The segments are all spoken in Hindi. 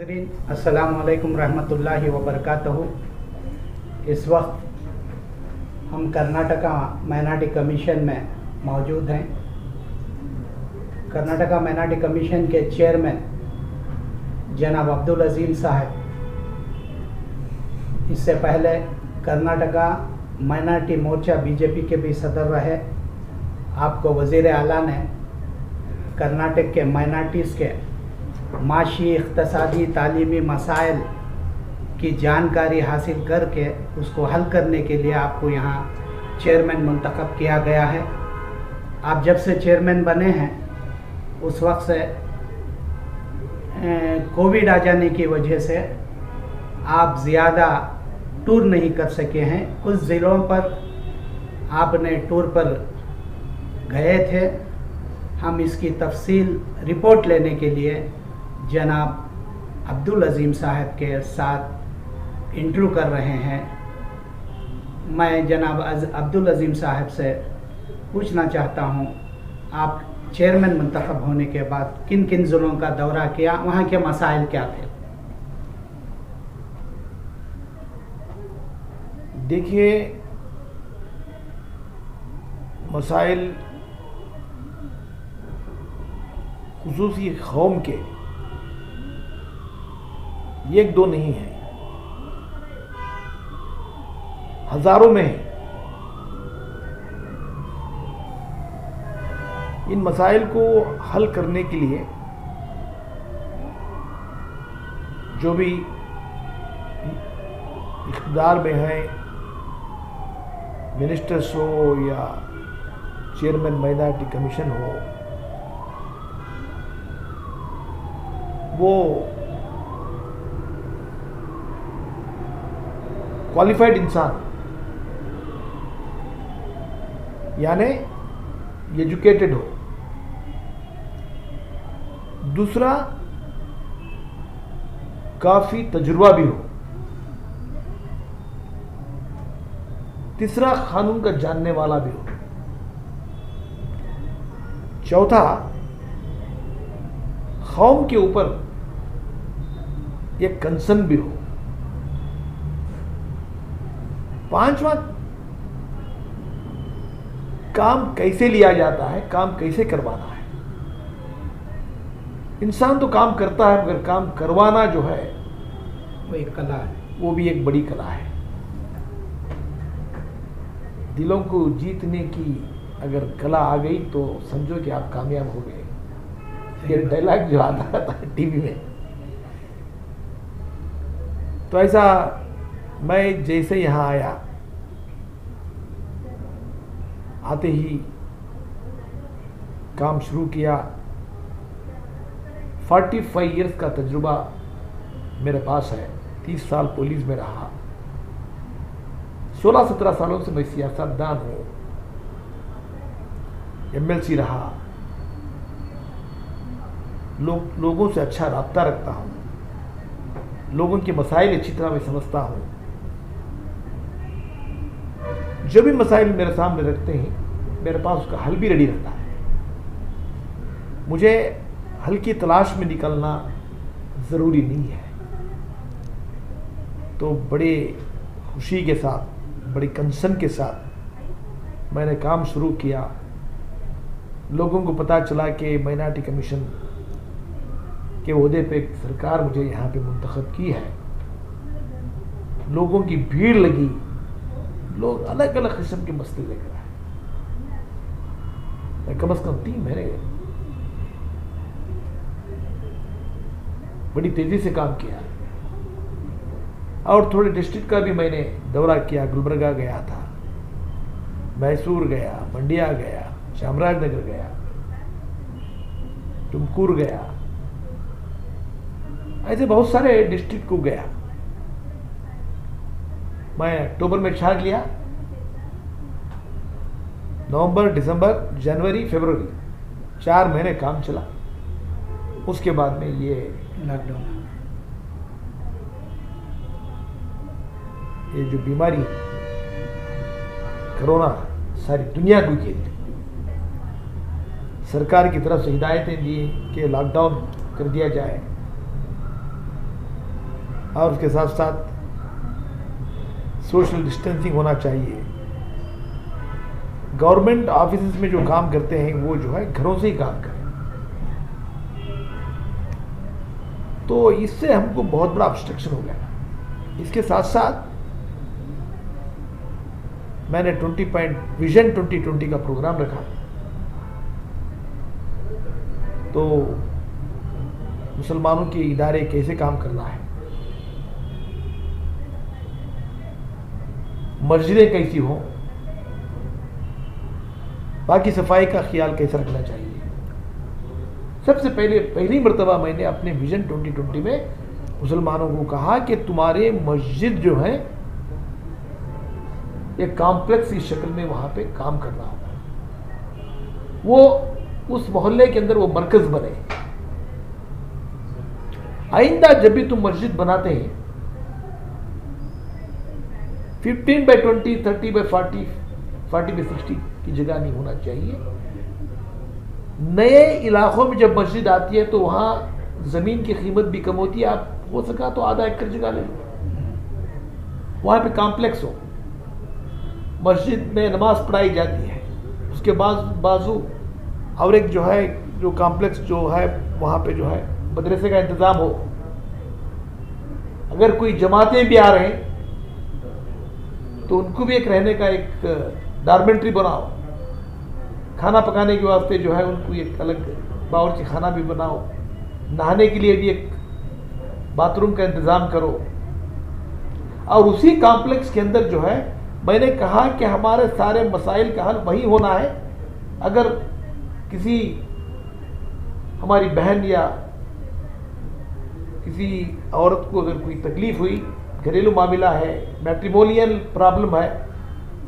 नाज़रीन, अस्सलामु अलैकुम रहमतुल्लाहि व बरकातहू। इस वक्त हम कर्नाटका माइनॉरिटी कमीशन में मौजूद हैं। कर्नाटका माइनॉरिटी कमीशन के चेयरमैन जनाब अब्दुल अज़ीम साहब, इससे पहले कर्नाटका माइनॉरिटी मोर्चा बीजेपी के भी सदर रहे। आपको वज़ीर आला ने कर्नाटक के माइनॉरिटीज़ के माशी, इक़्तिसादी, तालीमी मसाइल की जानकारी हासिल करके उसको हल करने के लिए आपको यहाँ चेयरमैन मुंतखब किया गया है। आप जब से चेयरमैन बने हैं उस वक्त से कोविड आ जाने की वजह से आप ज़्यादा टूर नहीं कर सके हैं। कुछ ज़िलों पर आपने टूर पर गए थे। हम इसकी तफसील रिपोर्ट लेने के लिए जनाब अब्दुल अज़ीम साहब के साथ इंटरव्यू कर रहे हैं। मैं जनाब अब्दुल अज़ीम साहब से पूछना चाहता हूं, आप चेयरमैन मुंतखब होने के बाद किन किन ज़िलों का दौरा किया, वहाँ के मसाइल क्या थे? देखिए, मसाइल खुसूसी कौम के एक दो नहीं है, हजारों में है। इन मसाइल को हल करने के लिए जो भी इख्तियार में है, मिनिस्टर्स हो या चेयरमैन माइनॉरिटी कमीशन हो, वो क्वालिफाइड इंसान यानी एजुकेटेड हो। दूसरा, काफी तजुर्बा भी हो। तीसरा, कानून का जानने वाला भी हो। चौथा, कौम के ऊपर एक कंसर्न भी हो। पांचवा, काम कैसे लिया जाता है, काम कैसे करवाना है। इंसान तो काम करता है, मगर काम करवाना जो है वो एक कला है, वो भी एक बड़ी कला है। दिलों को जीतने की अगर कला आ गई तो समझो कि आप कामयाब हो गए। ये डायलॉग जो आता था टीवी में, तो ऐसा मैं जैसे यहाँ आया, आते ही काम शुरू किया। 45 इयर्स का तजुर्बा मेरे पास है। 30 साल पुलिस में रहा। 16-17 सालों से मैं सियासतदान हूँ, MLC रहा। लोगों से अच्छा राब्ता रखता हूँ, लोगों के मसाइल अच्छी तरह मैं समझता हूँ। जो भी मसाइल मेरे सामने रखते हैं, मेरे पास उसका हल भी रेडी रहता है। मुझे हल की तलाश में निकलना ज़रूरी नहीं है। तो बड़े खुशी के साथ, बड़ी कंसर्न के साथ मैंने काम शुरू किया। लोगों को पता चला कि माइनॉरिटी कमीशन के ओहदे पे सरकार मुझे यहाँ पे मुंतखब की है। लोगों की भीड़ लगी, लोग अलग अलग किस्म के मसले लेकर आए। मैं कम से कम 3 महीने बड़ी तेजी से काम किया, और थोड़े डिस्ट्रिक्ट का भी मैंने दौरा किया। गुलबर्गा गया था, मैसूर गया, मंडिया गया, चामराजनगर गया, तुमकुर गया, ऐसे बहुत सारे डिस्ट्रिक्ट को गया। मैं अक्टूबर में चार्ज लिया। नवंबर, दिसंबर, जनवरी, फरवरी 4 महीने काम चला। उसके बाद में ये लॉकडाउन, ये जो बीमारी कोरोना सारी दुनिया को घेरी। सरकार की तरफ से हिदायतें दी कि लॉकडाउन कर दिया जाए। और उसके साथ साथ सोशल डिस्टेंसिंग होना चाहिए। गवर्नमेंट ऑफिस में जो काम करते हैं वो जो है घरों से ही काम करें। तो इससे हमको बहुत बड़ा ऑब्स्ट्रक्शन हो गया। इसके साथ साथ मैंने विजन 2020 का प्रोग्राम रखा। तो मुसलमानों के इदारे कैसे काम करना है, मस्जिदें कैसी हों, बाकी सफाई का ख्याल कैसे रखना चाहिए। सबसे पहली मर्तबा मैंने अपने विजन 2020 में मुसलमानों को कहा कि तुम्हारे मस्जिद जो है एक कॉम्प्लेक्स की शक्ल में वहां पे काम करना होगा, वो उस मोहल्ले के अंदर वो मरकज बने। आइंदा जब भी तुम मस्जिद बनाते हैं 15x20, 30x40, 40x60 की जगह नहीं होना चाहिए। नए इलाकों में जब मस्जिद आती है तो वहां जमीन की कीमत भी कम होती है। आप हो सका तो आधा एकड़ जगह ले लो, वहां पे कॉम्प्लेक्स हो, मस्जिद में नमाज पढ़ाई जाती है, उसके बाजू और एक जो है जो कॉम्प्लेक्स जो है वहां पे जो है मदरसे का इंतजाम हो। अगर कोई जमातें भी आ रहे हैं तो उनको भी एक रहने का एक डॉर्मेंट्री बनाओ, खाना पकाने के वास्ते जो है उनको एक अलग बावर्ची खाना भी बनाओ, नहाने के लिए भी एक बाथरूम का इंतज़ाम करो। और उसी कॉम्प्लेक्स के अंदर जो है मैंने कहा कि हमारे सारे मसाइल का हल वही होना है। अगर किसी हमारी बहन या किसी औरत को अगर कोई तकलीफ हुई, घरेलू मामला है, मैट्रिमोनियल प्रॉब्लम है,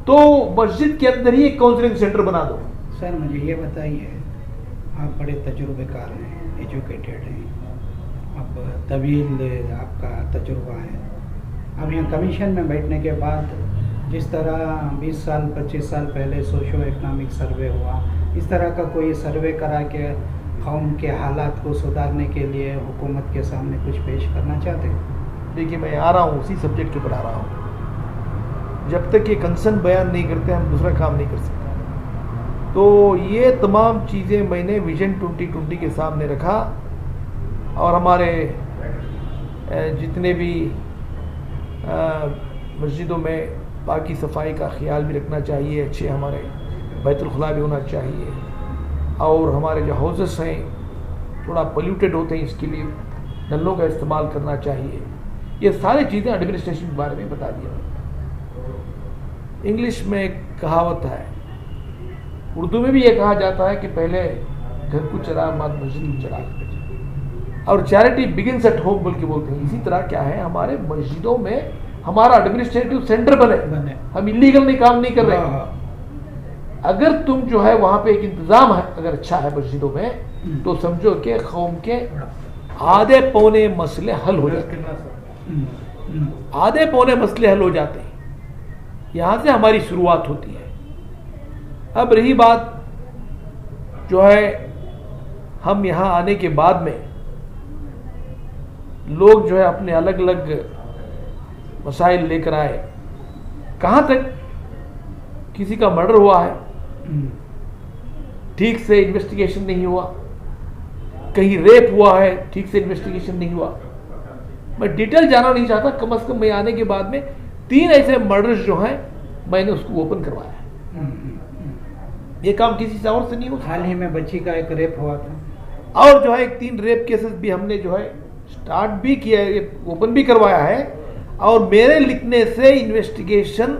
तो मस्जिद के अंदर ही एक काउंसलिंग सेंटर बना दो। सर मुझे ये बताइए, आप बड़े तजुर्बेकार हैं, एजुकेटेड हैं, अब तवील आपका तजुर्बा है। अब यहाँ कमीशन में बैठने के बाद जिस तरह 20 साल 25 साल पहले सोशो इकनॉमिक सर्वे हुआ, इस तरह का कोई सर्वे करा के कौम के हालात को सुधारने के लिए हुकूमत के सामने कुछ पेश करना चाहते हैं? देखिए, मैं आ रहा हूँ उसी सब्जेक्ट के ऊपर आ रहा हूँ। जब तक ये कंसर्न बयान नहीं करते हम दूसरा काम नहीं कर सकते। तो ये तमाम चीज़ें मैंने विजन 2020 के सामने रखा। और हमारे जितने भी मस्जिदों में बाकी सफाई का ख्याल भी रखना चाहिए, अच्छे हमारे बैतुल खुला भी होना चाहिए, और हमारे जो हाउसेस हैं थोड़ा पोल्यूटेड होते हैं, इसके लिए नलों का इस्तेमाल करना चाहिए। ये सारी चीज़ें एडमिनिस्ट्रेशन के बारे में बता दिया। इंग्लिश में एक कहावत है, उर्दू में भी ये कहा जाता है कि पहले घर को चरा बाद मस्जिद को चरा, और चैरिटी बिगिंस एट होम बोल के बोलते हैं। इसी तरह क्या है, हमारे मस्जिदों में हमारा एडमिनिस्ट्रेटिव सेंटर बने। हम इलीगल नहीं काम नहीं कर रहे। अगर तुम जो है वहां पे एक इंतजाम है अगर अच्छा है मस्जिदों में, तो समझो कि कौम के आधे पौने मसले हल हो जाते हैं। आधे पौने मसले हल हो जाते हैं। यहां से हमारी शुरुआत होती है। अब रही बात जो है, हम यहां आने के बाद में लोग जो है अपने अलग अलग मसाइल लेकर आए। कहां तक किसी का मर्डर हुआ है, ठीक से इन्वेस्टिगेशन नहीं हुआ, कहीं रेप हुआ है, ठीक से इन्वेस्टिगेशन नहीं हुआ। मैं डिटेल जाना नहीं चाहता, कम से कम मैं आने के बाद में 3 ऐसे मर्डर्स जो हैं मैंने उसको ओपन करवाया है। ये काम किसी से और से नहीं हुआ। हाल ही में बच्ची का एक रेप हुआ था, और जो है 3 रेप केसेस भी हमने जो है स्टार्ट भी किया है, ओपन भी करवाया है। और मेरे लिखने से इन्वेस्टिगेशन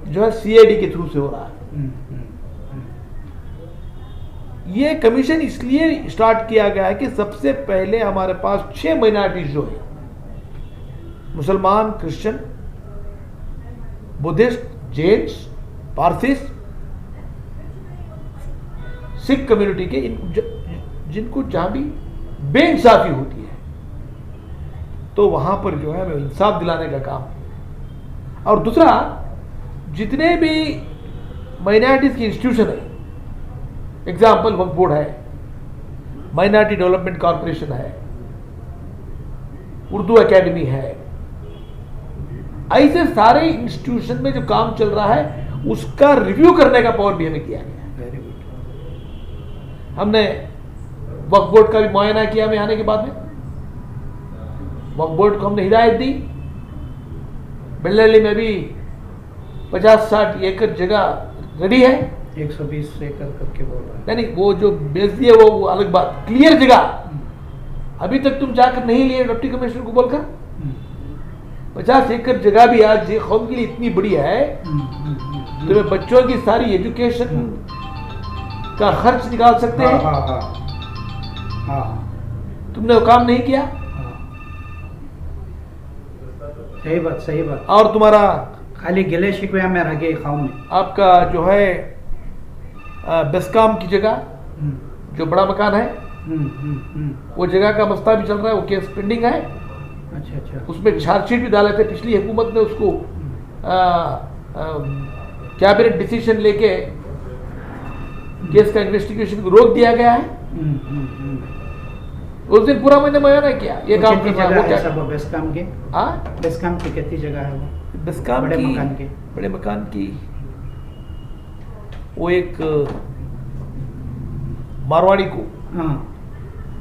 जो है सीआईडी के थ्रू से हो रहा है। ये कमीशन इसलिए स्टार्ट किया गया है कि सबसे पहले हमारे पास 6 माइनॉरिटीज जो है, मुसलमान, Christian, Buddhist, Jains, पारसीस, Sikh community के जिनको जहां भी बेइंसाफी होती है, तो वहां पर जो है हमें इंसाफ दिलाने का काम। और दूसरा, जितने भी माइनॉरिटीज की इंस्टीट्यूशन है, एग्जाम्पल वक्फ बोर्ड है, माइनॉरिटी डेवलपमेंट कॉर्पोरेशन है, उर्दू एकेडमी है, ऐसे सारे इंस्टीट्यूशन में जो काम चल रहा है उसका रिव्यू करने का पावर भी हमें किया गया है। Very good. हमने वक्फ बोर्ड का भी मुआयना किया हमें आने के बाद में। वक्फ बोर्ड को हमने हिदायत दी, बेल्लरली में भी 50-60 एकड़ जगह रेडी है। 120 एकड़ करके बोल रहा है। नहीं, वो जो बेच दिए वो अलग बात, क्लियर जगह। अभी तक तुम जाकर नहीं लिए डिप्टी कमिश्नर को बोलकर। 50 एकड़ जगह भी आज कौम के लिए इतनी बड़ी है, तुम्हें बच्चों की सारी एजुकेशन का खर्च निकाल सकते हैं। तुमने वो काम नहीं किया। सही बात, सही बात। और तुम्हारा खाली गिले शिकवे में रह गए कौम में। आपका जो है बेस्कॉम की जगह जो बड़ा मकान है, वो जगह का मसला भी चल रहा है, वो केस पेंडिंग है। अच्छा अच्छा। उसमें चार्जशीट भी डाले थे, पिछली हुकूमत ने उसको कैबिनेट डिसीजन लेके केस का इन्वेस्टिगेशन को रोक दिया गया है। उस दिन पूरा मैंने मुआयना किया ये काम कितनी जगह है सब बेस्कॉम के? बेस्कॉम की कितनी जगह है वो? बेस्कॉम बड़े की, मकान के, बड़े मकान की वो एक मारवाड़ी को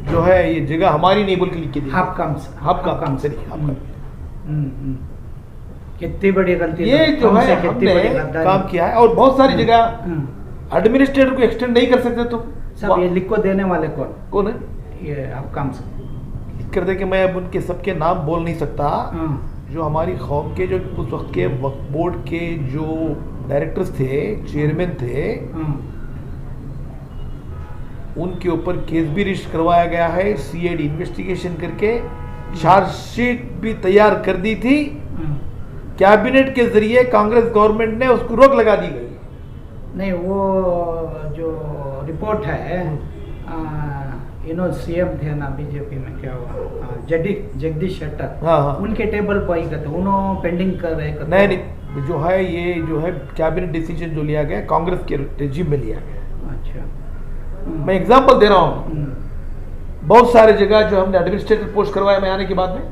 जो है ये जगह हमारी नहीं बोल के लिख के दी। हाफ काम से कितनी बड़ी गलती ये जो है हमने काम किया है। और बहुत सारी जगह एडमिनिस्ट्रेटर को एक्सटेंड नहीं कर सकते तुम सब। ये लिख को देने वाले कौन है? ये आप काम से लिख कर दे के मैं अब उनके सबके नाम बोल नहीं सकता। जो हमारी कौम के जो उस वक्त के वक्फ बोर्ड के जो डायरेक्टर्स थे, चेयरमैन थे, उनके ऊपर केस भी रजिस्टर करवाया गया है। सीआईडी इन्वेस्टिगेशन करके चार्जशीट भी तैयार कर दी थी। कैबिनेट के जरिए कांग्रेस गवर्नमेंट ने उसको रोक लगा दी गई। नहीं, वो जो रिपोर्ट है सीएम थे ना बीजेपी में, क्या हुआ, जगदीश शेट्टर, उनके टेबल पर ही करते, उन्होंने पेंडिंग कर रहे। नहीं, जो है ये जो है कैबिनेट डिसीजन जो लिया गया कांग्रेस के रेजिम में लिया गया। अच्छा, मैं एग्जांपल दे रहा हूँ। बहुत सारे जगह जो हमने एडमिनिस्ट्रेटर पोस्ट करवाया मैं आने के बाद में,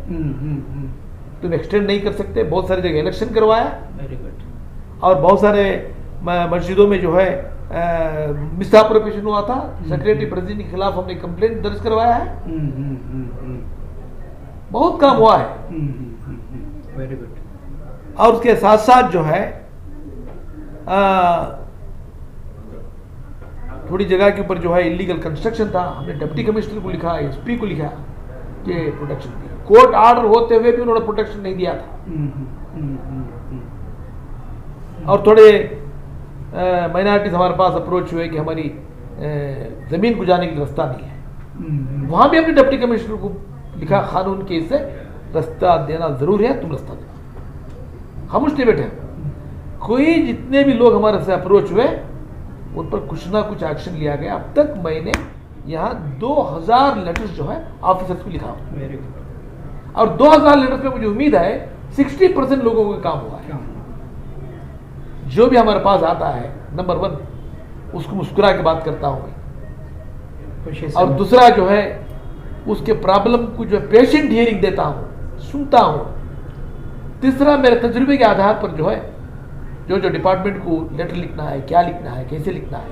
तुम एक्सटेंड नहीं कर सकते। बहुत सारी जगह इलेक्शन करवाया। Very good. और बहुत सारे मस्जिदों में जो है मिसअप्रोप्रिएशन हुआ था। सेक्रेटरी प्रेसिडेंट के खिलाफ हमने कंप्लेंट दर्ज करवाया है। बहुत काम हुआ है। Very good. और उसके साथ साथ जो है थोड़ी जगह के ऊपर जो है इलीगल कंस्ट्रक्शन था, हमने डिप्टी कमिश्नर को लिखा, एसपी को लिखा कि प्रोटेक्शन दी। कोर्ट आर्डर होते हुए भी उन्होंने प्रोटेक्शन नहीं दिया था। और थोड़े माइनॉरिटीज हमारे पास अप्रोच हुए कि हमारी जमीन को जाने के लिए रास्ता नहीं है। वहां भी हमने डिप्टी कमिश्नर को लिखा, कानून के इससे रास्ता देना जरूर है, तुम रास्ता दो। हम उसने बैठे कोई जितने भी लोग हमारे से अप्रोच हुए उन पर कुछ ना कुछ एक्शन लिया गया। अब तक मैंने यहाँ 2000 लेटर्स जो है ऑफिसर्स को लिखा हूँ। और 2000 लेटर्स में मुझे उम्मीद है 60% लोगों को काम हुआ है। जो भी हमारे पास आता है, नंबर 1 उसको मुस्कुरा के बात करता हूँ मैं। और दूसरा जो है उसके प्रॉब्लम को जो पेशेंट हियरिंग देता हूँ, सुनता हूँ। तीसरा मेरे तजुर्बे के आधार पर जो है जो डिपार्टमेंट को लेटर लिखना है, क्या लिखना है, कैसे लिखना है,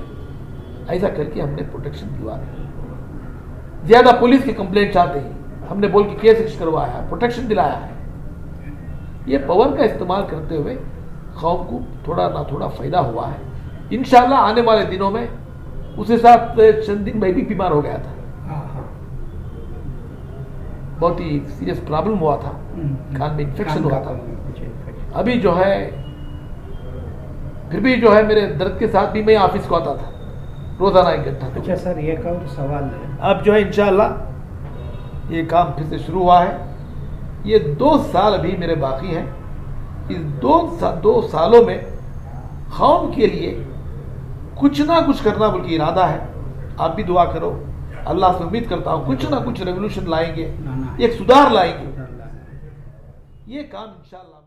ऐसा करके हमने प्रोटेक्शन दिलवा दी। ज्यादा पुलिस की कंप्लेंट आते ही हमने बोल के केस रजिस्टर करवाया, प्रोटेक्शन दिलाया है। ये पावर का इस्तेमाल करते हुए कौम को थोड़ा ना थोड़ा फायदा हुआ है। इंशाल्लाह आने वाले दिनों में उसके साथ चंद दिन में भी बीमार हो गया था। बहुत ही सीरियस प्रॉब्लम हुआ था, कान में इन्फेक्शन हुआ था। अभी जो है फिर भी जो है मेरे दर्द के साथ भी मैं ऑफिस को आता था, रोजाना 1 घंटा। अच्छा सर, ये और सवाल है, अब जो है इंशाल्लाह ये काम फिर से शुरू हुआ है। ये 2 साल अभी मेरे बाकी हैं। इस 2 सालों में कौम के लिए कुछ ना कुछ करना बल्कि इरादा है। आप भी दुआ करो, अल्लाह से उम्मीद करता हूँ कुछ ना कुछ रेवोल्यूशन लाएंगे, एक सुधार लाएंगे। ये काम इंशाल्लाह